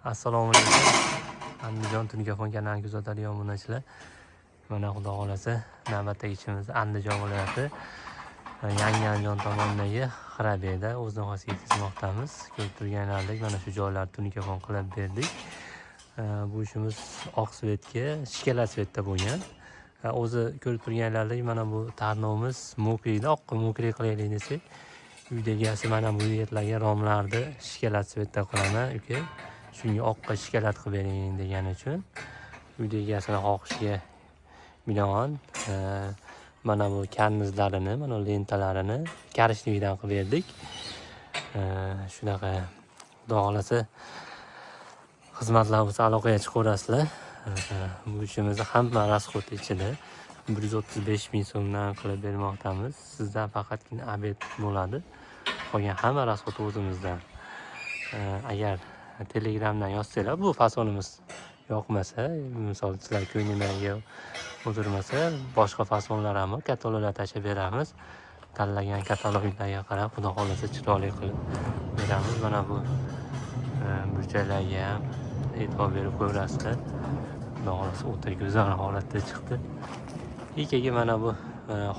Assalomu alaykum. Andijon Tunikafon kanaliga kuzatadigan obunachilar. Mana xudo xolasa navbatdagi ishimiz Andijon viloyati Yangi Andijon tomonidagi Xirabeda o'z nihoyasiga yetkazmoqdamiz. Ko'rib turganlaridek mana shu joylarni Tunikafon qilib berdik. Bu ishimiz Oqsvetga, Shkala Svetda bo'lgan. O'zi ko'rib turganlaridek mana bu tarnovimiz mokriyda, oqqa mokriy qilaylik desak, uydagi egasi mana bu yerlarga romlarni Shkala Svetda qilaman, uka. Shunga oqqa shikalat qilib bering degani uchun uydagi egasini xohishiga binoan mana bu karnizlarini, mana lentalarini karishligidan qilib berdik. Shunaqa xudo xolasa xizmatlar bo'lsa aloqaga chiqaverasizlar. Bu ishimizni hamma rasxod ichida 135 ming so'mdan qilib bermoqdamiz. Sizdan faqatgina obed bo'ladi. Qolgan hamma rasxod o'zimizdan. Agar Telegramdan yozsanglar, bu fasonimiz yoqmasa, misol sizlar ko'nglingizdagi o'tirmasa, boshqa fasonlar ham bor, kataloglar tashlab beramiz. Tanlagan kataloglarga qarab, xudo xolasa chiroyli qilib beramiz. Mana bu burchaklarga ham e'tibor berib ko'rasizlar. Xudo xolasa o'ta go'zal holatda chiqdi. Ikaga mana bu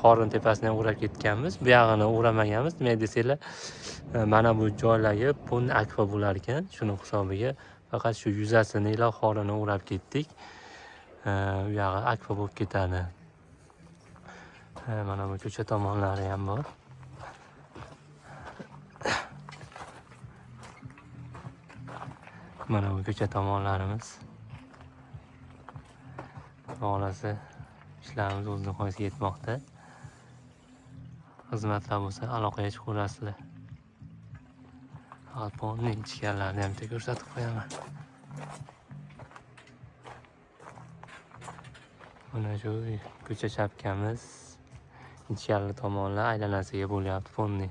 xorin tepasidan o'rab ketganmiz. Bu yog'ini o'ramaganmiz. Nima desanglar, mana bu joylarga pon akfa bo'lar ekan. Shuning hisobiga faqat shu yuzasini ila xorini o'rab ketdik. Bu yog'i akfa bo'lib ketadi. Mana bu ko'cha tomonlari ham bor. Mana bu ko'cha tomonlarimiz. Xolasi ishlarimiz o'z nihoyasiga yetmoqda. Xizmatlar bo'lsa aloqaga chiqaverasizlar. Alponni ichkarlarini ham ko'rsatib qo'yaman. Mana shu ko'cha chapkamiz ichkarli tomonlar aylanasiga bo'lyapti fonni.